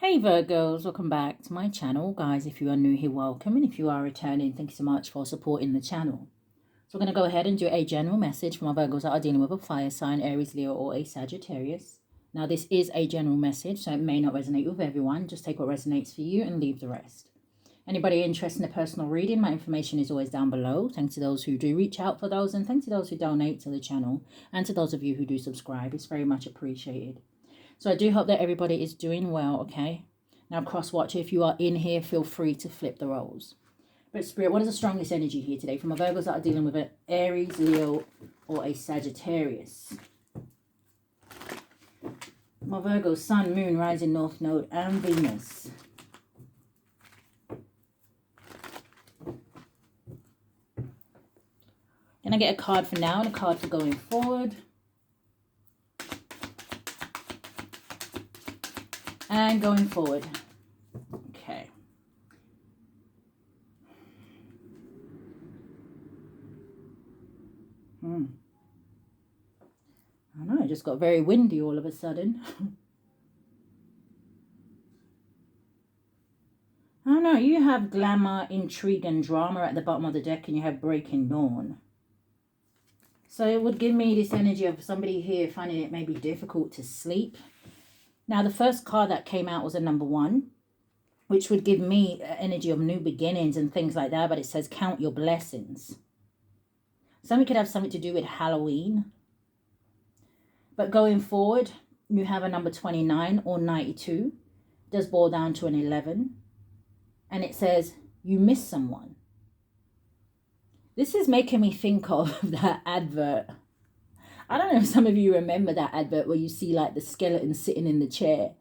Hey Virgos, welcome back to my channel. Guys, if you are new here, welcome. And if you are returning, thank you so much for supporting the channel. So we're going to go ahead and do a general message for my Virgos that are dealing with a fire sign, Aries, Leo, or a Sagittarius. Now, this is a general message, so it may not resonate with everyone. Just take what resonates for you and leave the rest. Anybody interested in a personal reading, my information is always down below. Thanks to those who do reach out for those, and thanks to those who donate to the channel, and to those of you who do subscribe. It's very much appreciated. So I do hope that everybody is doing well, okay? Now, cross-watcher, if you are in here, feel free to flip the roles. But Spirit, what is the strongest energy here today from my Virgos that are dealing with an Aries, Leo, or a Sagittarius? My Virgo, Sun, Moon, Rising, North Node, and Venus. Can I get a card for now and a card for going forward? And going forward. Okay. I don't know, it just got very windy all of a sudden. I don't know, you have glamour, intrigue, and drama at the bottom of the deck, and you have breaking dawn. So it would give me this energy of somebody here finding it maybe difficult to sleep. Now, the first card that came out was a number 1, which would give me energy of new beginnings and things like that. But it says, count your blessings. Something could have something to do with Halloween. But going forward, you have a number 29 or 92. It does boil down to an 11. And it says, you miss someone. This is making me think of that advert. I don't know if some of you remember that advert where you see like the skeleton sitting in the chair.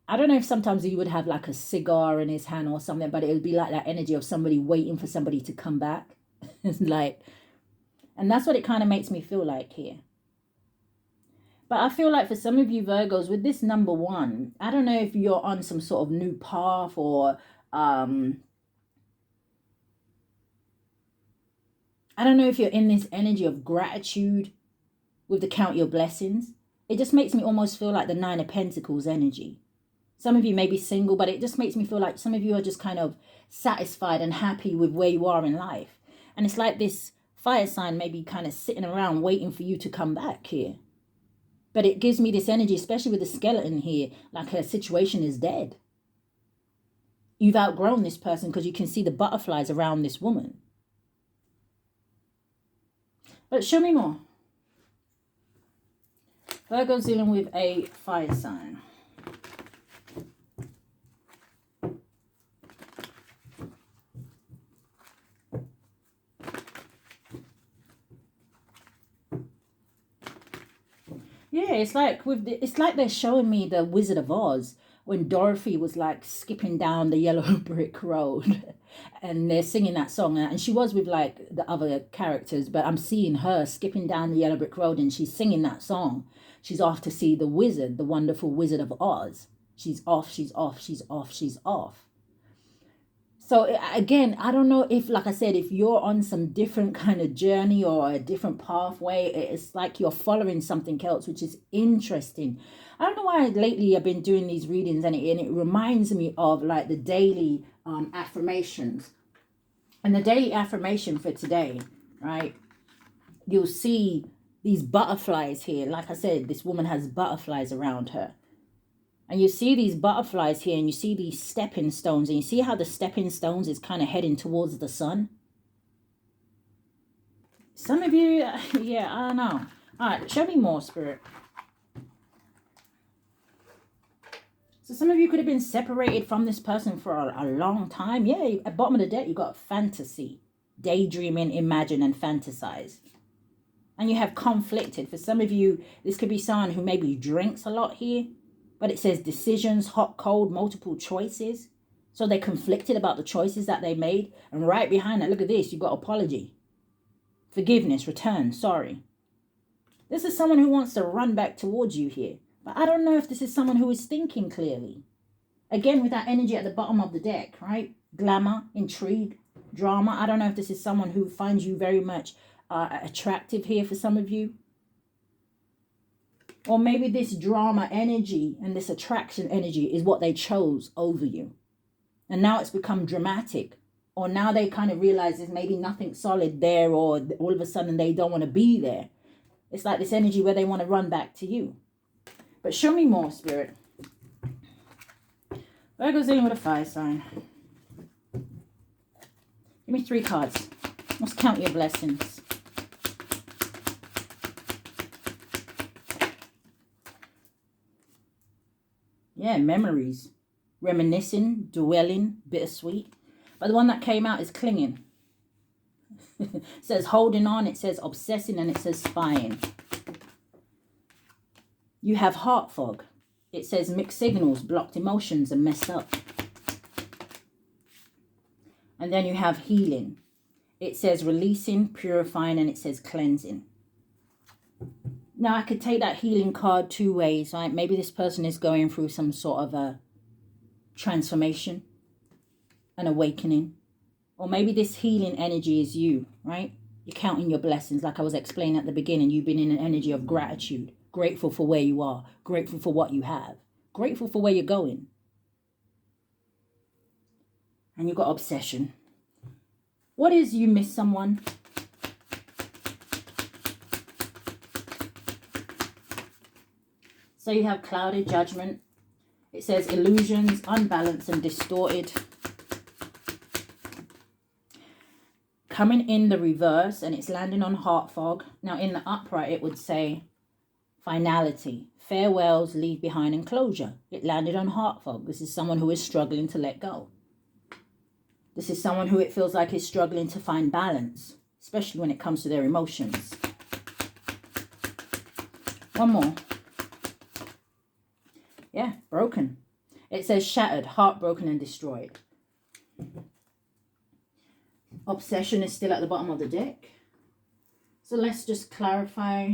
I don't know if sometimes he would have like a cigar in his hand or something, but it would be like that energy of somebody waiting for somebody to come back. It's like, and that's what it kind of makes me feel like here. But I feel like for some of you Virgos, with this number 1, I don't know if you're on some sort of new path or I don't know if you're in this energy of gratitude with the count your blessings. It just makes me almost feel like the 9 of Pentacles energy. Some of you may be single, but it just makes me feel like some of you are just kind of satisfied and happy with where you are in life. And it's like this fire sign maybe kind of sitting around waiting for you to come back here. But it gives me this energy, especially with the skeleton here, like her situation is dead. You've outgrown this person because you can see the butterflies around this woman. But show me more. Virgo's dealing with a fire sign. Yeah, it's like it's like they're showing me the Wizard of Oz when Dorothy was like skipping down the yellow brick road and they're singing that song, and she was with like the other characters, but I'm seeing her skipping down the yellow brick road and she's singing that song. She's off to see the wizard, the wonderful Wizard of Oz. She's off, she's off, she's off, she's off. So again, I don't know if, like I said, if you're on some different kind of journey or a different pathway, it's like you're following something else, which is interesting. I don't know why lately I've been doing these readings, and it reminds me of like the daily affirmations. And the daily affirmation for today, right? You'll see these butterflies here. Like I said, this woman has butterflies around her. And you see these butterflies here, and you see these stepping stones, and you see how the stepping stones is kind of heading towards the sun. Some of you, yeah, I don't know. All right, show me more, Spirit. So some of you could have been separated from this person for a long time. Yeah, at bottom of the deck, you got fantasy, daydreaming, imagine, and fantasize. And you have conflicted. For some of you, this could be someone who maybe drinks a lot here. But it says decisions, hot, cold, multiple choices. So they're conflicted about the choices that they made. And right behind that, look at this. You've got apology, forgiveness, return, sorry. This is someone who wants to run back towards you here. But I don't know if this is someone who is thinking clearly. Again, with that energy at the bottom of the deck, right? Glamour, intrigue, drama. I don't know if this is someone who finds you very much attractive here for some of you. Or maybe this drama energy and this attraction energy is what they chose over you. And now it's become dramatic. Or now they kind of realize there's maybe nothing solid there, or all of a sudden they don't want to be there. It's like this energy where they want to run back to you. But show me more, Spirit. Virgo's dealing with a fire sign. Give me 3 cards. Let's count your blessings. Yeah, memories. Reminiscing, dwelling, bittersweet. But the one that came out is clinging. It says holding on, it says obsessing, and it says spying. You have heart fog. It says mixed signals, blocked emotions, and messed up. And then you have healing. It says releasing, purifying, and it says cleansing. Now, I could take that healing card 2 ways, right? Maybe this person is going through some sort of a transformation, an awakening. Or maybe this healing energy is you, right? You're counting your blessings. Like I was explaining at the beginning, you've been in an energy of gratitude. Grateful for where you are. Grateful for what you have. Grateful for where you're going. And you've got obsession. What is you miss someone? So you have clouded judgment. It says illusions, unbalanced and distorted. Coming in the reverse, and it's landing on heart fog. Now in the upright it would say finality, farewells, leave behind, and closure. It landed on heart fog. This is someone who is struggling to let go. This is someone who it feels like is struggling to find balance, especially when it comes to their emotions. One more. Yeah, broken. It says shattered, heartbroken, and destroyed. Obsession is still at the bottom of the deck. So let's just clarify.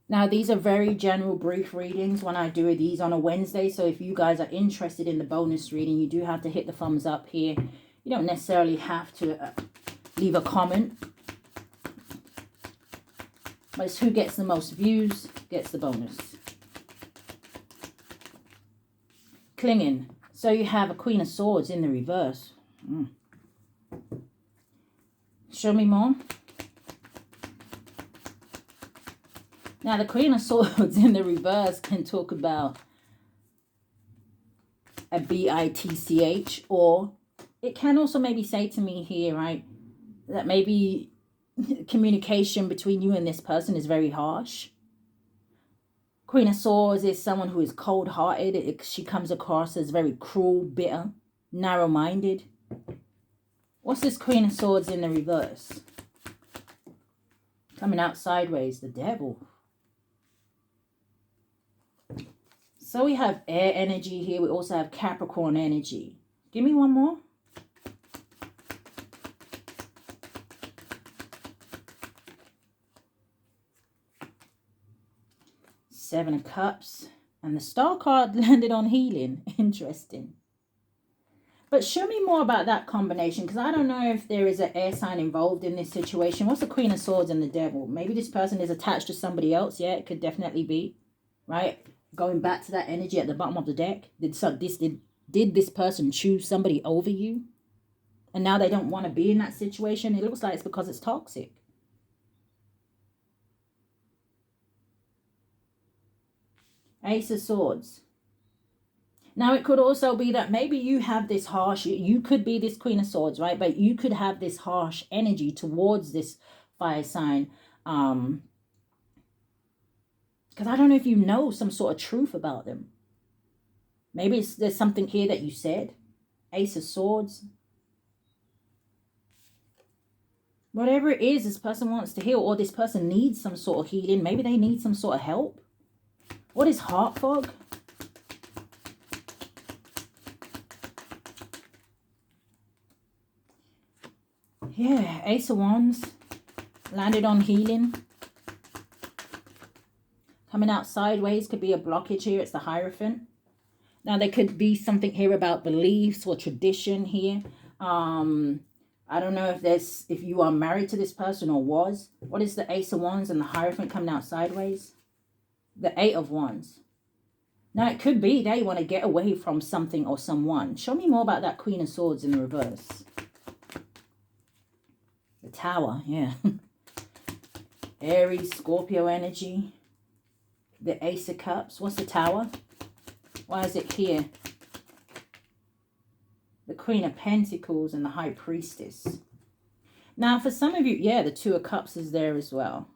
Now, these are very general, brief readings when I do these on a Wednesday. So if you guys are interested in the bonus reading, you do have to hit the thumbs up here. You don't necessarily have to leave a comment. But it's who gets the most views gets the bonus. Clinging. So you have a Queen of Swords in the reverse. Show me more. Now, the Queen of Swords in the reverse can talk about a bitch, or it can also maybe say to me here, right, that maybe communication between you and this person is very harsh. Queen of Swords is someone who is cold-hearted. She comes across as very cruel, bitter, narrow-minded. What's this Queen of Swords in the reverse? Coming out sideways, the Devil. So we have air energy here. We also have Capricorn energy. Give me one more. Seven of Cups. And the Star card landed on healing. Interesting. But show me more about that combination, because I don't know if there is an air sign involved in this situation. What's the Queen of Swords and the Devil? Maybe this person is attached to somebody else. Yeah, it could definitely be. Right? Going back to that energy at the bottom of the deck. Did this person choose somebody over you? And now they don't want to be in that situation? It looks like it's because it's toxic. Ace of Swords. Now, it could also be that maybe you have this harsh, you could be this Queen of Swords, right? But you could have this harsh energy towards this fire sign. Because I don't know if you know some sort of truth about them. Maybe there's something here that you said. Ace of Swords. Whatever it is, this person wants to heal, or this person needs some sort of healing. Maybe they need some sort of help. What is heart fog? Yeah, Ace of Wands. Landed on healing. Coming out sideways could be a blockage here. It's the Hierophant. Now, there could be something here about beliefs or tradition here. I don't know if you are married to this person or was. What is the Ace of Wands and the Hierophant coming out sideways? The Eight of Wands. Now, it could be they want to get away from something or someone. Show me more about that Queen of Swords in the reverse. The Tower, yeah. Aries, Scorpio energy. The Ace of Cups. What's the Tower? Why is it here? The Queen of Pentacles and the High Priestess. Now, for some of you, yeah, the Two of Cups is there as well.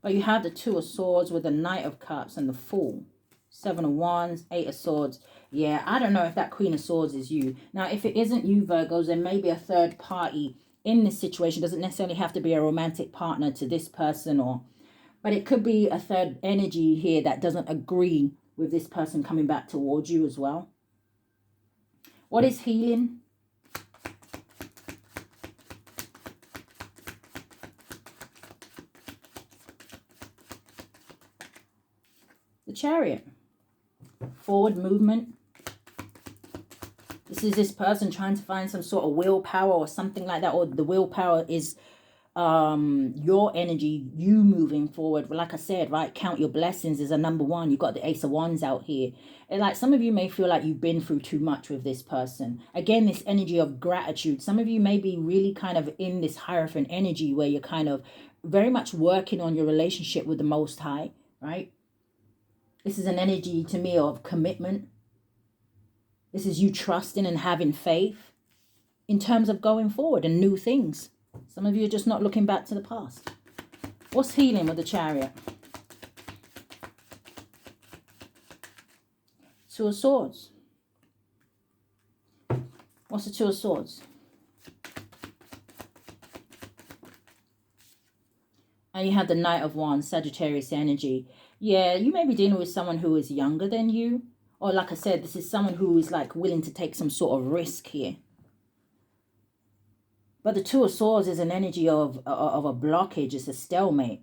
But you have the Two of Swords with the Knight of Cups and the Fool. Seven of Wands, Eight of Swords. Yeah, I don't know if that Queen of Swords is you. Now, if it isn't you, Virgos, there may be a third party in this situation. Doesn't necessarily have to be a romantic partner to this person, but it could be a third energy here that doesn't agree with this person coming back towards you as well. What is healing? The Chariot. Forward movement. This is this person trying to find some sort of willpower or something like that, or the willpower is your energy, you moving forward. Like I said, right, count your blessings is a number one. You've got the Ace of Wands out here, and like some of you may feel like you've been through too much with this person. Again, this energy of gratitude. Some of you may be really kind of in this Hierophant energy where you're kind of very much working on your relationship with the Most High, right? This is an energy to me of commitment. This is you trusting and having faith in terms of going forward and new things. Some of you are just not looking back to the past. What's healing with the Chariot? Two of Swords. What's the Two of Swords? And you have the Knight of Wands, Sagittarius energy. Yeah, you may be dealing with someone who is younger than you. Or like I said, this is someone who is like willing to take some sort of risk here. But the Two of Swords is an energy of a blockage. It's a stalemate.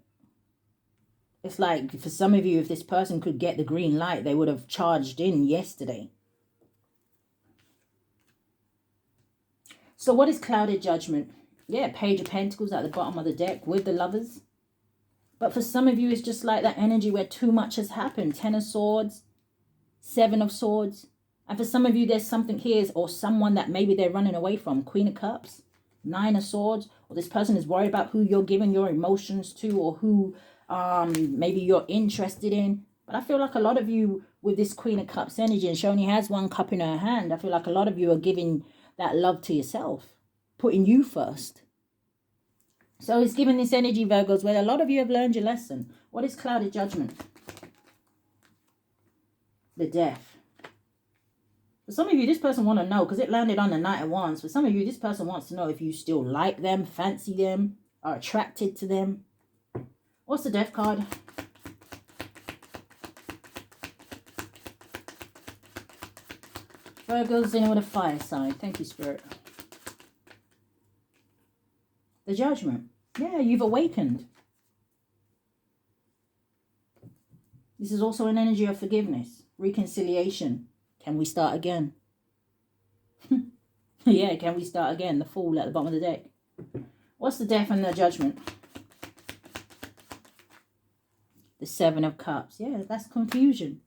It's like for some of you, if this person could get the green light, they would have charged in yesterday. So what is clouded judgment? Yeah, Page of Pentacles at the bottom of the deck with the Lovers. But for some of you, it's just like that energy where too much has happened. Ten of Swords, Seven of Swords. And for some of you, there's something here or someone that maybe they're running away from. Queen of Cups, Nine of Swords. Or this person is worried about who you're giving your emotions to or who maybe you're interested in. But I feel like a lot of you with this Queen of Cups energy, and she only has one cup in her hand, I feel like a lot of you are giving that love to yourself, putting you first. So it's giving this energy, Virgos, where a lot of you have learned your lesson. What is clouded judgment? The Death. For some of you, this person want to know, because it landed on the Knight of Wands. For some of you, this person wants to know if you still like them, fancy them, are attracted to them. What's the Death card? Virgos in with a fire sign. Thank you, Spirit. The Judgment. Yeah, you've awakened. This is also an energy of forgiveness, reconciliation. Can we start again? Yeah, can we start again? The Fool at the bottom of the deck. What's the Death and the Judgment? The Seven of Cups. Yeah, that's confusion.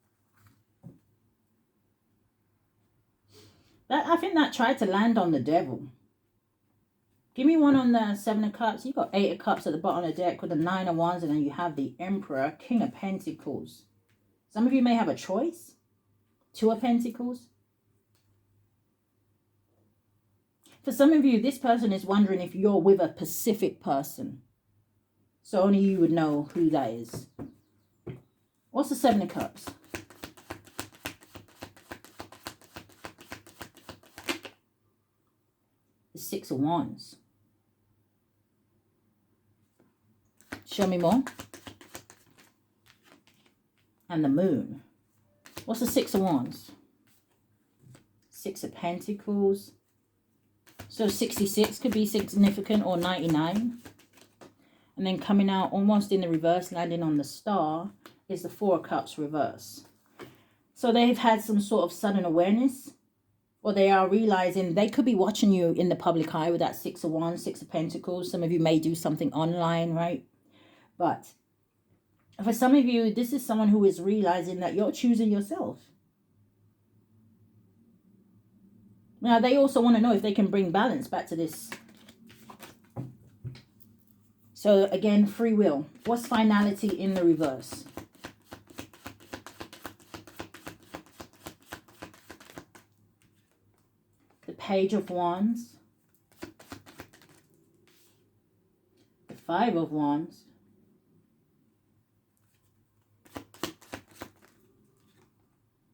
I think that tried to land on the Devil. Give me one on the Seven of Cups. You've got Eight of Cups at the bottom of the deck with the Nine of Wands, and then you have the Emperor, King of Pentacles. Some of you may have a choice. Two of Pentacles. For some of you, this person is wondering if you're with a specific person. So only you would know who that is. What's the Seven of Cups? The Six of Wands. Show me more. And the Moon. What's the Six of Wands? Six of Pentacles. So 66 could be significant, or 99. And then coming out almost in the reverse, landing on the Star, is the Four of Cups reverse. So they've had some sort of sudden awareness, Or they are realizing they could be watching you in the public eye with that Six of Wands, Six of Pentacles. Some of you may do something online, right? But for some of you, this is someone who is realizing that you're choosing yourself. Now, they also want to know if they can bring balance back to this. So, again, free will. What's finality in the reverse? The Page of Wands. The Five of Wands.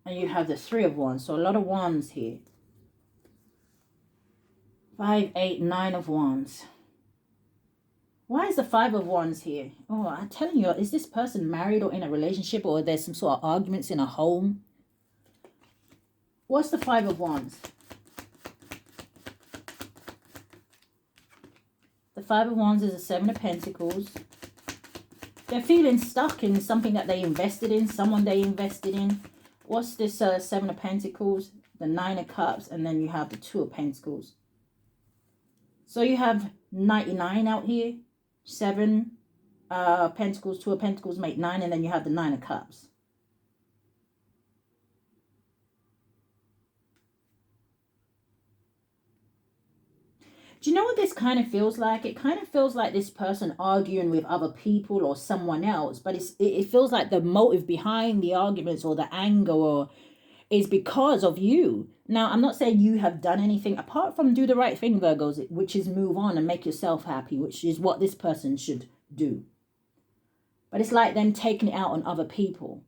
And you have the Three of Wands. So, a lot of wands here. 5, 8, 9 of Wands. Why is the Five of Wands here? Oh, I'm telling you, is this person married or in a relationship, or there's some sort of arguments in a home? What's the Five of Wands? The Five of Wands is a Seven of Pentacles. They're feeling stuck in something that they invested in, someone they invested in. What's this Seven of Pentacles? The Nine of Cups, and then you have the Two of Pentacles. So you have 99 out here. 7 Pentacles, Two of Pentacles make 9, and then you have the Nine of Cups. Do you know what this kind of feels like? It kind of feels like this person arguing with other people or someone else, but it feels like the motive behind the arguments or the anger is because of you. Now, I'm not saying you have done anything apart from do the right thing, Virgos, which is move on and make yourself happy, which is what this person should do. But it's like them taking it out on other people.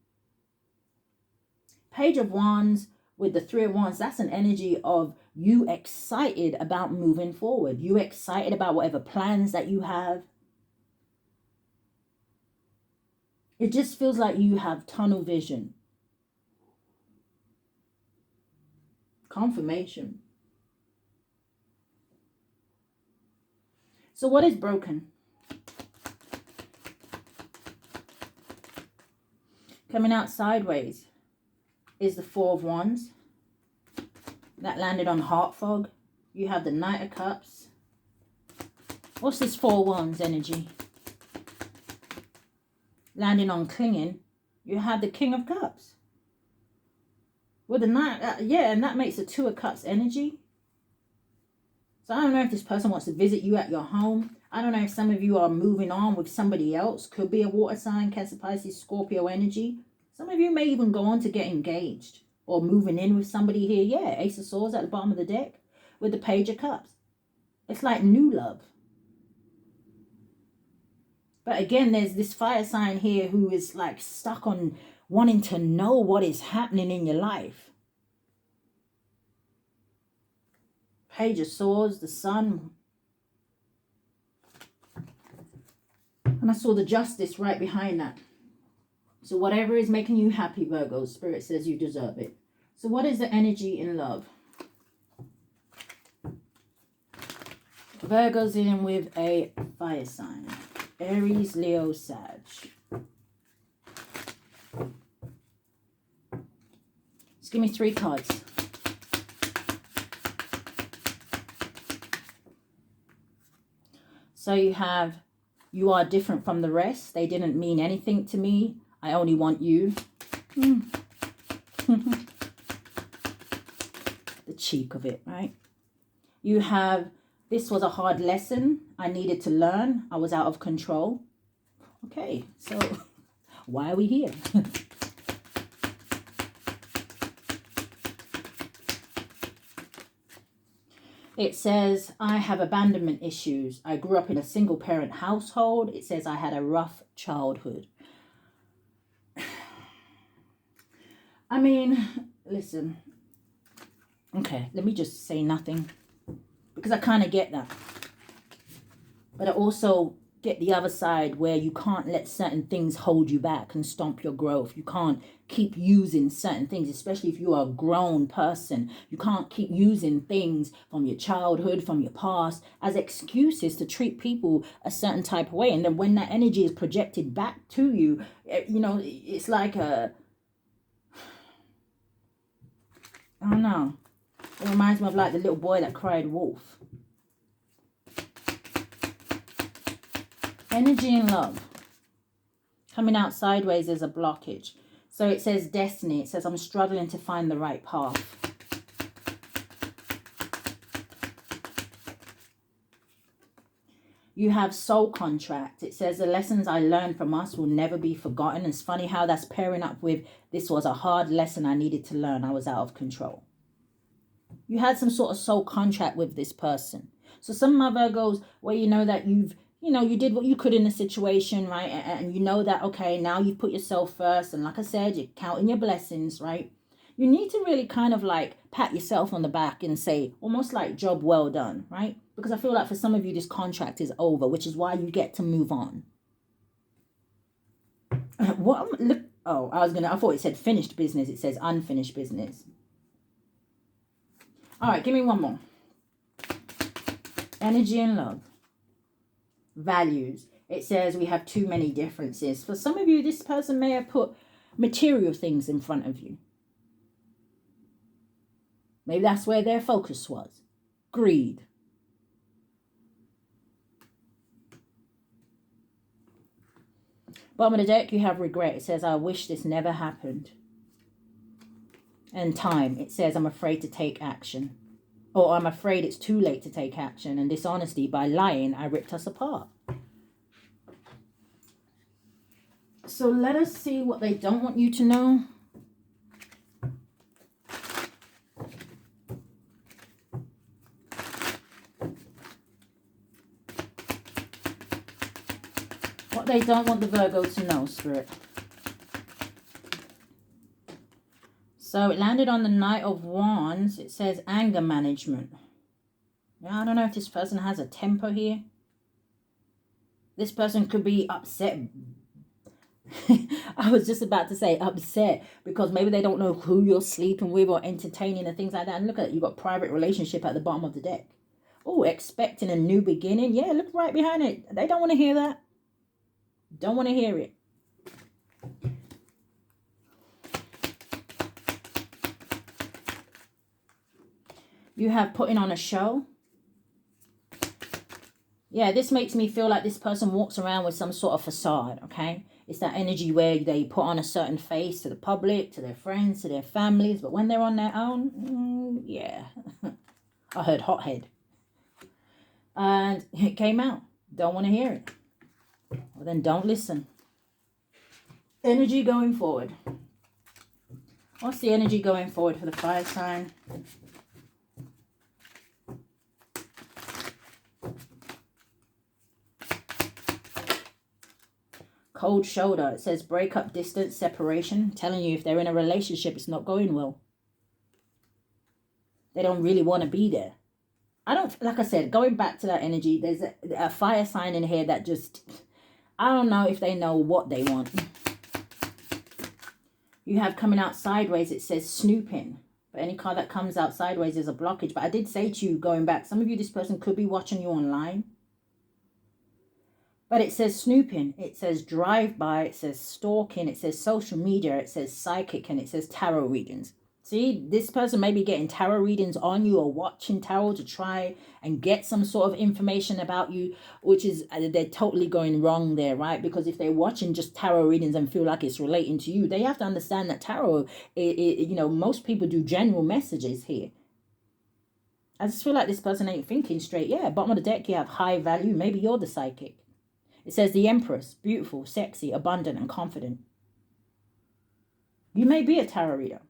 Page of Wands with the Three of Wands, that's an energy of you excited about moving forward. You excited about whatever plans that you have. It just feels like you have tunnel vision. Confirmation. So what is broken? Coming out sideways is the Four of Wands. That landed on heart fog. You have the Knight of Cups. What's this Four of Wands energy? Landing on clinging. You have the King of Cups. With the Knight, yeah, and that makes a Two of Cups energy. So I don't know if this person wants to visit you at your home. I don't know if some of you are moving on with somebody else. Could be a water sign, Cancer, Pisces, Scorpio energy. Some of you may even go on to get engaged or moving in with somebody here. Yeah, Ace of Swords at the bottom of the deck with the Page of Cups. It's like new love. But again, there's this fire sign here who is like stuck on wanting to know what is happening in your life. Page of Swords, the Sun. And I saw the Justice right behind that. So whatever is making you happy, Virgo, Spirit says you deserve it. So what is the energy in love? Virgo's in with a fire sign. Aries, Leo, Sag. Just give me 3 cards. So you have, you are different from the rest. They didn't mean anything to me. I only want you. The cheek of it, right? You have, this was a hard lesson I needed to learn. I was out of control. Okay, so why are we here? It says, I have abandonment issues. I grew up in a single parent household. It says I had a rough childhood. I mean, listen. Okay, let me just say nothing. Because I kind of get that. But I also get the other side where you can't let certain things hold you back and stomp your growth. You can't keep using certain things, especially if you are a grown person. You can't keep using things from your childhood, from your past, as excuses to treat people a certain type of way. And then when that energy is projected back to you, you know, it's like a, I don't know. It reminds me of like the little boy that cried wolf. Energy and love. Coming out sideways is a blockage. So it says destiny. It says I'm struggling to find the right path. You have soul contract. It says the lessons I learned from us will never be forgotten. It's funny how that's pairing up with this was a hard lesson I needed to learn. I was out of control. You had some sort of soul contract with this person. So some of my Virgos where you know that you did what you could in the situation, right? And you know that, okay, now you put yourself first. And like I said, you're counting your blessings, right? You need to really kind of like pat yourself on the back and say, almost like job well done, right? Because I feel like for some of you, this contract is over, which is why you get to move on. What? Look, oh, I thought it said finished business. It says unfinished business. All right, give me one more. Energy and love. Values. It says we have too many differences. For some of you, this person may have put material things in front of you. Maybe that's where their focus was. Greed. Bottom of the deck, you have regret. It says, I wish this never happened. And time. It says, I'm afraid to take action. Or I'm afraid it's too late to take action. And dishonesty, by lying, I ripped us apart. So let us see what they don't want you to know. What they don't want the Virgo to know, Spirit. So it landed on the Knight of Wands. It says anger management. Now, I don't know if this person has a temper here. This person could be upset. I was just about to say upset because maybe they don't know who you're sleeping with or entertaining and things like that. And look at it. You've got private relationship at the bottom of the deck. Oh, expecting a new beginning. Yeah, look right behind it. They don't want to hear that. Don't want to hear it. You have putting on a show. Yeah, this makes me feel like this person walks around with some sort of facade, okay? It's that energy where they put on a certain face to the public, to their friends, to their families. But when they're on their own, yeah. I heard hothead. And it came out. Don't want to hear it. Well, then don't listen. Energy going forward. What's the energy going forward for the fire sign? Cold shoulder. It says break up, distance, separation. Telling you if they're in a relationship, it's not going well. They don't really want to be there. I don't, like I said, going back to that energy, there's a fire sign in here that just, I don't know if they know what they want. You have coming out sideways, it says snooping. But any card that comes out sideways is a blockage. But I did say to you, going back, some of you, this person could be watching you online. But it says snooping, it says drive-by, it says stalking, it says social media, it says psychic, and it says tarot readings. See, this person may be getting tarot readings on you or watching tarot to try and get some sort of information about you, which is, they're totally going wrong there, right? Because if they're watching just tarot readings and feel like it's relating to you, they have to understand that tarot, most people do general messages here. I just feel like this person ain't thinking straight. Yeah, bottom of the deck, you have high value. Maybe you're the psychic. It says the Empress, beautiful, sexy, abundant, and confident. You may be a tarot reader.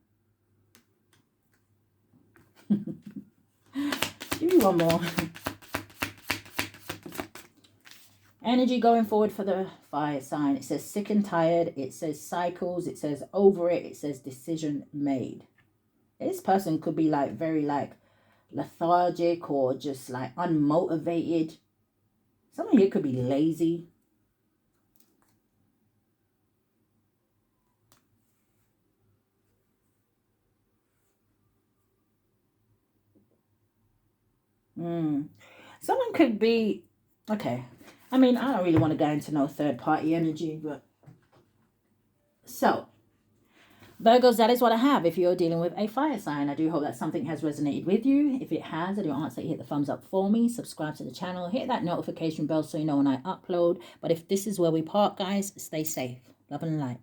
Give me one more. Energy going forward for the fire sign. It says sick and tired. It says cycles. It says over it. It says decision made. This person could be like very like lethargic or just like unmotivated. Some of you could be lazy. Someone could be, okay. I mean, I don't really want to go into no third party energy, but so Virgos, that is what I have if you're dealing with a fire sign. I do hope that something has resonated with you. If it has, I do ask that you hit the thumbs up for me, subscribe to the channel, hit that notification bell so you know when I upload. But if this is where we part, guys, stay safe. Love and light.